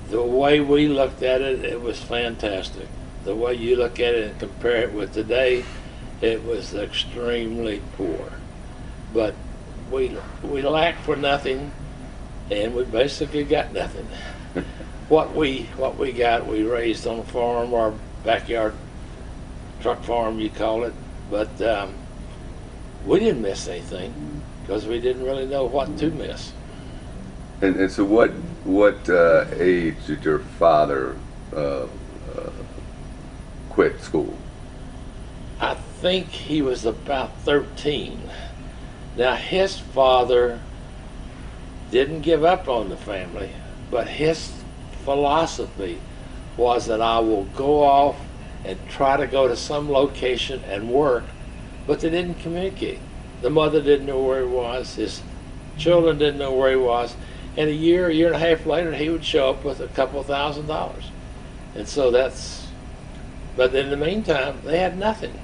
The way we looked at it, it was fantastic. The way you look at it and compare it with today, it was extremely poor. But we lacked for nothing, and we basically got nothing. What we got, we raised on a farm, our backyard truck farm, you call it. But we didn't miss anything because we didn't really know what to miss. And so what age did your father quit school? I think he was about 13. Now, his father didn't give up on the family, but his philosophy was that I will go off and try to go to some location and work, but they didn't communicate. The mother didn't know where he was, his children didn't know where he was, and a year and a half later, he would show up with a couple $1,000s. And so but in the meantime, they had nothing.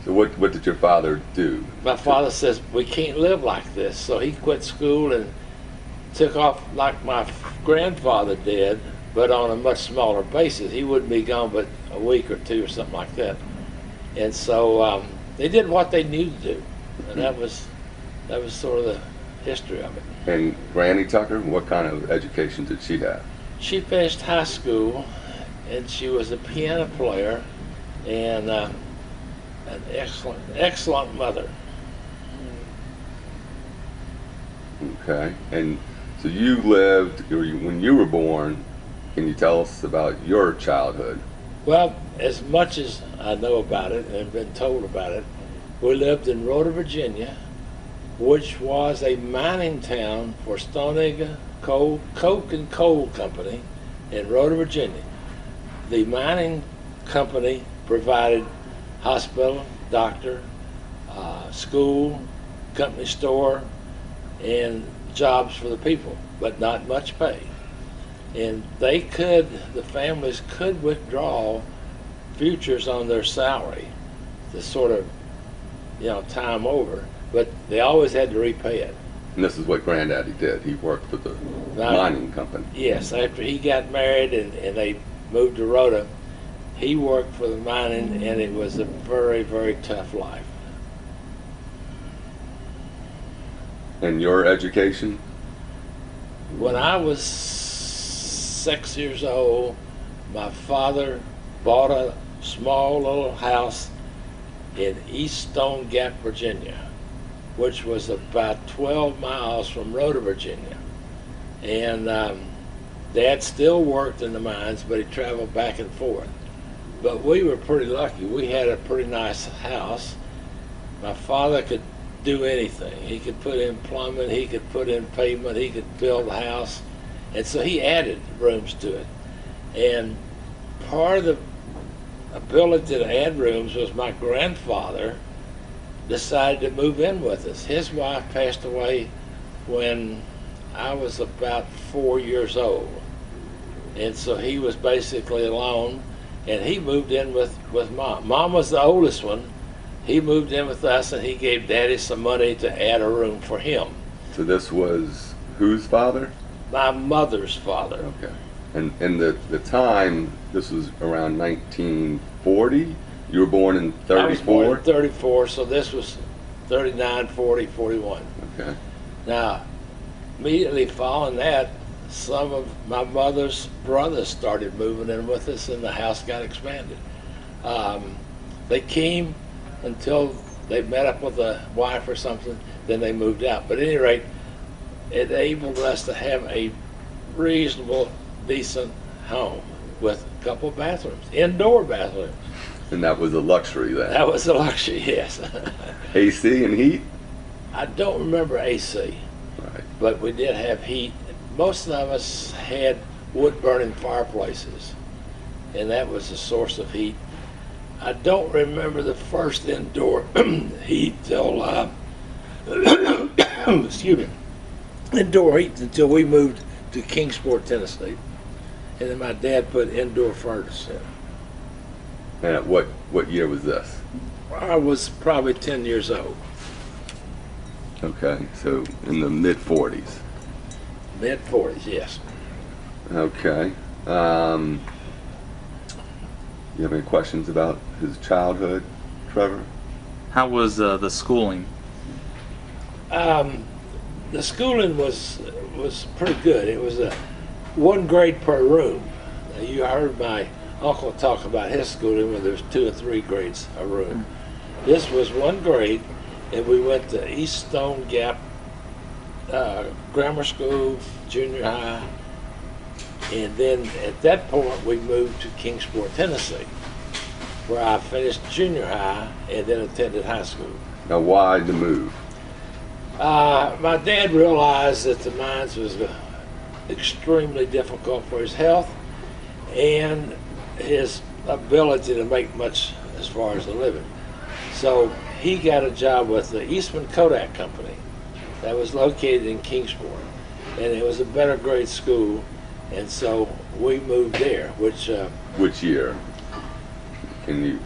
So what did your father do? My father says, we can't live like this. So he quit school and took off like my grandfather did, but on a much smaller basis. He wouldn't be gone but a week or two or something like that. And so they did what they knew to do. And that was sort of the history of it. And Granny Tucker, what kind of education did she have? She finished high school, and she was a piano player and an excellent mother. Okay. And so you lived, when you were born, can you tell us about your childhood? Well, as much as I know about it and have been told about it, we lived in Rhoda, Virginia, which was a mining town for Stonega Coke and Coal Company in Rhoda, Virginia. The mining company provided hospital, doctor, school, company store, and jobs for the people, but not much pay. And the families could withdraw futures on their salary to sort of, time over, but they always had to repay it. And this is what Granddaddy did. He worked for the mining company. Yes, after he got married and they moved to Rhoda, he worked for the mining, and it was a very, very tough life. And your education? When I was 6 years old, my father bought a small little house in East Stone Gap, Virginia, which was about 12 miles from Rhoda, Virginia. And Dad still worked in the mines, but he traveled back and forth. But we were pretty lucky. We had a pretty nice house. My father could do anything. He could put in plumbing, he could put in pavement, he could build a house. And so he added rooms to it. And part of the ability to add rooms was my grandfather decided to move in with us. His wife passed away when I was about 4 years old. And so he was basically alone, and he moved in with Mom. Mom was the oldest one. He moved in with us, and he gave Daddy some money to add a room for him. So this was whose father? My mother's father. Okay. And the time, this was around 1940? You were born in 34? I was born in 34, so this was 39, 40, 41. Okay. Now, immediately following that, some of my mother's brothers started moving in with us, and the house got expanded. They came until they met up with a wife or something, then they moved out. But at any rate, it enabled us to have a reasonable, decent home with a couple of bathrooms, indoor bathrooms. And that was a luxury then? That was a luxury, yes. AC and heat? I don't remember AC, Right. but we did have heat. Most of us had wood-burning fireplaces, and that was the source of heat. I don't remember the first indoor heat till, excuse me, indoor heat until we moved to Kingsport, Tennessee. And then my dad put indoor furnace in. And what year was this? I was probably 10 years old. Okay, so in the mid-40s. Mid-40s, yes. Okay. You have any questions about his childhood, Trevor? How was the schooling? The schooling was pretty good. It was one grade per room. You heard my uncle talk about his schooling where there was 2 or 3 grades a room. This was one grade, and we went to East Stone Gap Grammar School, junior high, and then at that point we moved to Kingsport, Tennessee, where I finished junior high and then attended high school. Now, why the move? My dad realized that the mines was extremely difficult for his health and his ability to make much as far as a living. So he got a job with the Eastman Kodak Company that was located in Kingsport, and it was a better grade school, and so we moved there, which Which year? Can you?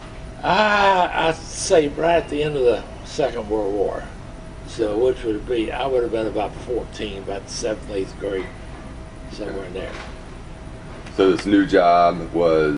I'd say right at the end of the Second World War. So which would be, I would have been about 14, about the 7th, 8th grade, somewhere in there. So this new job was